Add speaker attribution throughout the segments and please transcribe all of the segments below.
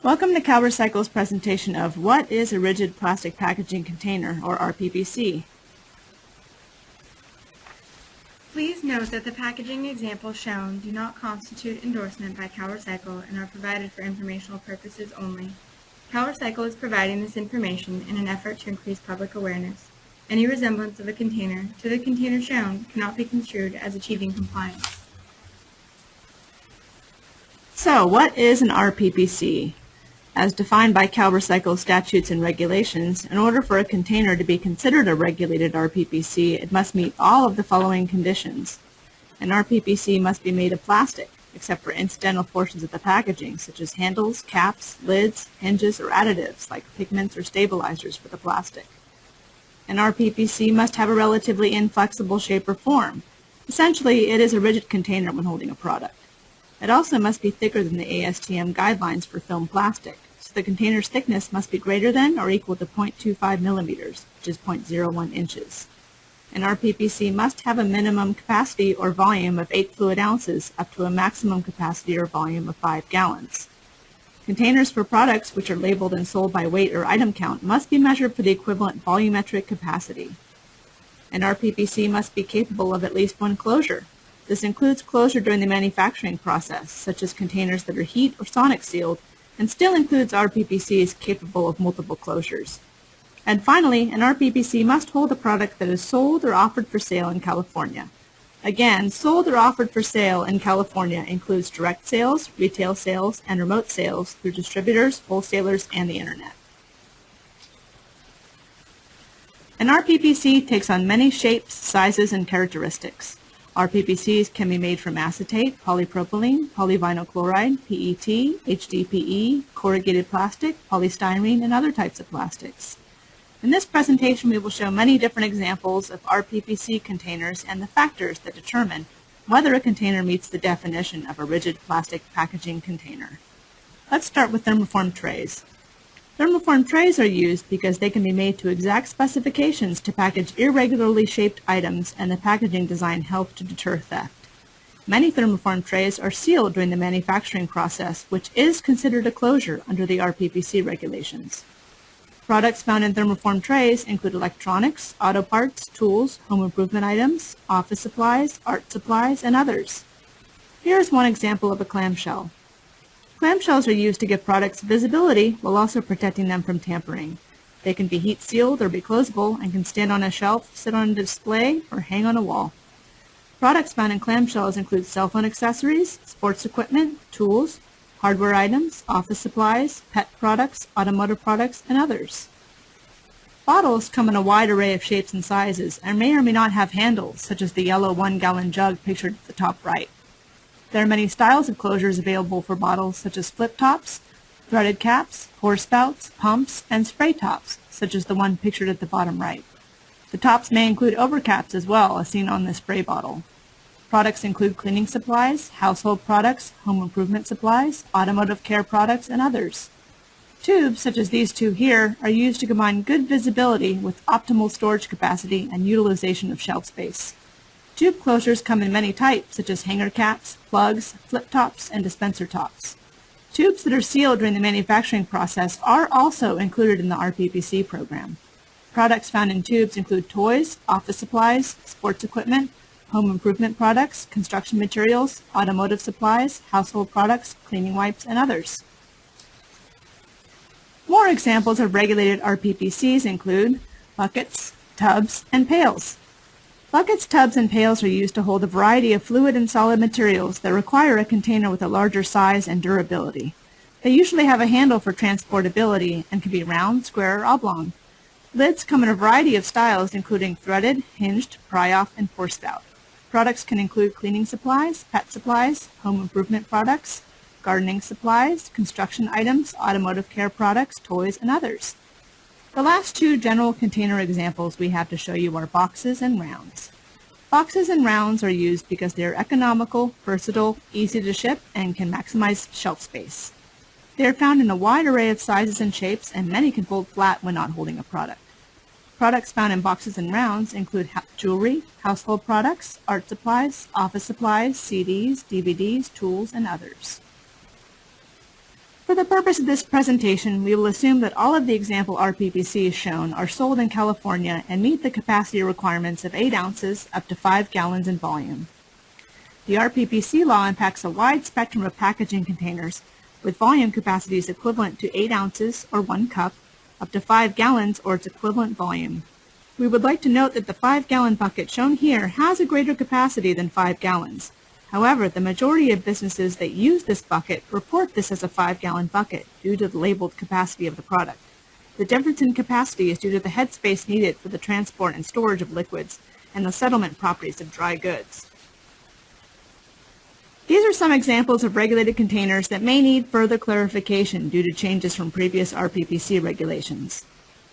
Speaker 1: Welcome to CalRecycle's presentation of What is a Rigid Plastic Packaging Container, or RPPC.
Speaker 2: Please note that the packaging examples shown do not constitute endorsement by CalRecycle and are provided for informational purposes only. CalRecycle is providing this information in an effort to increase public awareness. Any resemblance of a container to the container shown cannot be construed as achieving compliance.
Speaker 1: So, what is an RPPC? As defined by CalRecycle statutes and regulations, in order for a container to be considered a regulated RPPC, it must meet all of the following conditions. An RPPC must be made of plastic, except for incidental portions of the packaging, such as handles, caps, lids, hinges, or additives, like pigments or stabilizers for the plastic. An RPPC must have a relatively inflexible shape or form. Essentially, it is a rigid container when holding a product. It also must be thicker than the ASTM guidelines for film plastic. So the container's thickness must be greater than or equal to 0.25 millimeters, which is 0.01 inches. An RPPC must have a minimum capacity or volume of 8 fluid ounces up to a maximum capacity or volume of 5 gallons. Containers for products which are labeled and sold by weight or item count must be measured for the equivalent volumetric capacity. An RPPC must be capable of at least one closure. This includes closure during the manufacturing process, such as containers that are heat or sonic sealed, and still includes RPPCs capable of multiple closures. And finally, an RPPC must hold a product that is sold or offered for sale in California. Again, sold or offered for sale in California includes direct sales, retail sales, and remote sales through distributors, wholesalers, and the Internet. An RPPC takes on many shapes, sizes, and characteristics. RPPCs can be made from acetate, polypropylene, polyvinyl chloride, PET, HDPE, corrugated plastic, polystyrene, and other types of plastics. In this presentation, we will show many different examples of RPPC containers and the factors that determine whether a container meets the definition of a rigid plastic packaging container. Let's start with thermoform trays. Thermoform trays are used because they can be made to exact specifications to package irregularly shaped items, and the packaging design helps to deter theft. Many thermoform trays are sealed during the manufacturing process, which is considered a closure under the RPPC regulations. Products found in thermoform trays include electronics, auto parts, tools, home improvement items, office supplies, art supplies, and others. Here is one example of a clamshell. Clamshells are used to give products visibility while also protecting them from tampering. They can be heat sealed or be closable and can stand on a shelf, sit on a display, or hang on a wall. Products found in clamshells include cell phone accessories, sports equipment, tools, hardware items, office supplies, pet products, automotive products, and others. Bottles come in a wide array of shapes and sizes and may or may not have handles, such as the yellow 1-gallon jug pictured at the top right. There are many styles of closures available for bottles, such as flip tops, threaded caps, pour spouts, pumps, and spray tops, such as the one pictured at the bottom right. The tops may include overcaps as well, as seen on this spray bottle. Products include cleaning supplies, household products, home improvement supplies, automotive care products, and others. Tubes, such as these two here, are used to combine good visibility with optimal storage capacity and utilization of shelf space. Tube closures come in many types, such as hanger caps, plugs, flip tops, and dispenser tops. Tubes that are sealed during the manufacturing process are also included in the RPPC program. Products found in tubes include toys, office supplies, sports equipment, home improvement products, construction materials, automotive supplies, household products, cleaning wipes, and others. More examples of regulated RPPCs include buckets, tubs, and pails. Buckets, tubs, and pails are used to hold a variety of fluid and solid materials that require a container with a larger size and durability. They usually have a handle for transportability and can be round, square, or oblong. Lids come in a variety of styles, including threaded, hinged, pry-off, and pour spout. Products can include cleaning supplies, pet supplies, home improvement products, gardening supplies, construction items, automotive care products, toys, and others. The last two general container examples we have to show you are boxes and rounds. Boxes and rounds are used because they are economical, versatile, easy to ship, and can maximize shelf space. They are found in a wide array of sizes and shapes, and many can fold flat when not holding a product. Products found in boxes and rounds include jewelry, household products, art supplies, office supplies, CDs, DVDs, tools, and others. For the purpose of this presentation, we will assume that all of the example RPPCs shown are sold in California and meet the capacity requirements of 8 ounces up to 5 gallons in volume. The RPPC law impacts a wide spectrum of packaging containers with volume capacities equivalent to 8 ounces or 1 cup up to 5 gallons or its equivalent volume. We would like to note that the 5-gallon bucket shown here has a greater capacity than 5 gallons. However, the majority of businesses that use this bucket report this as a 5-gallon bucket due to the labeled capacity of the product. The difference in capacity is due to the headspace needed for the transport and storage of liquids and the settlement properties of dry goods. These are some examples of regulated containers that may need further clarification due to changes from previous RPPC regulations.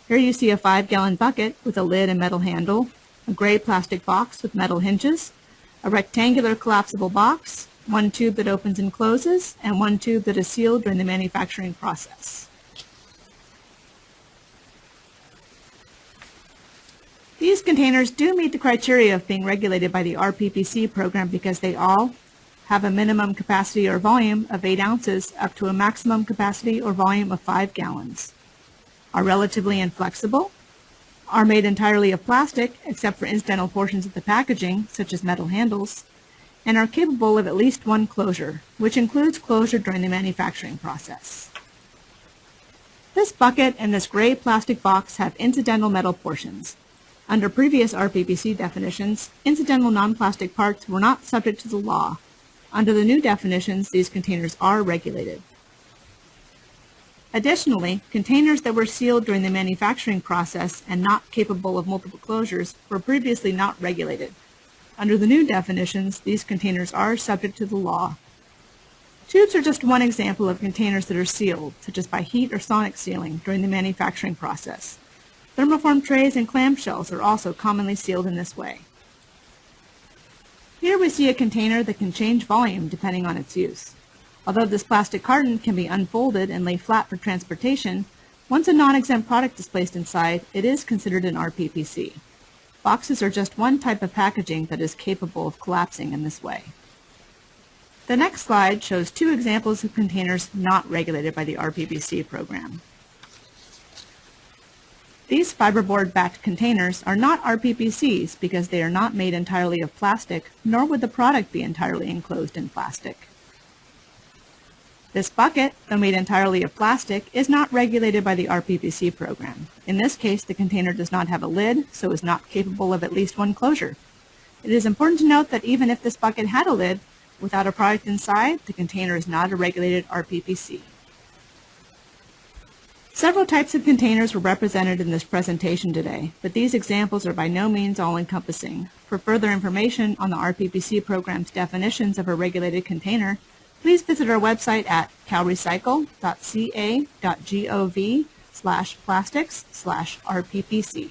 Speaker 1: Here you see a 5-gallon bucket with a lid and metal handle, a gray plastic box with metal hinges, a rectangular collapsible box, one tube that opens and closes, and one tube that is sealed during the manufacturing process. These containers do meet the criteria of being regulated by the RPPC program because they all have a minimum capacity or volume of 8 ounces up to a maximum capacity or volume of 5 gallons, are relatively inflexible, are made entirely of plastic except for incidental portions of the packaging, such as metal handles, and are capable of at least one closure, which includes closure during the manufacturing process. This bucket and this gray plastic box have incidental metal portions. Under previous RPPC definitions, incidental non-plastic parts were not subject to the law. Under the new definitions, these containers are regulated. Additionally, containers that were sealed during the manufacturing process and not capable of multiple closures were previously not regulated. Under the new definitions, these containers are subject to the law. Tubes are just one example of containers that are sealed, such as by heat or sonic sealing during the manufacturing process. Thermoform trays and clamshells are also commonly sealed in this way. Here we see a container that can change volume depending on its use. Although this plastic carton can be unfolded and lay flat for transportation, once a non-exempt product is placed inside, it is considered an RPPC. Boxes are just one type of packaging that is capable of collapsing in this way. The next slide shows 2 examples of containers not regulated by the RPPC program. These fiberboard-backed containers are not RPPCs because they are not made entirely of plastic, nor would the product be entirely enclosed in plastic. This bucket, though made entirely of plastic, is not regulated by the RPPC program. In this case, the container does not have a lid, so is not capable of at least one closure. It is important to note that even if this bucket had a lid, without a product inside, the container is not a regulated RPPC. Several types of containers were represented in this presentation today, but these examples are by no means all-encompassing. For further information on the RPPC program's definitions of a regulated container, please visit our website at calrecycle.ca.gov/plastics/RPPC.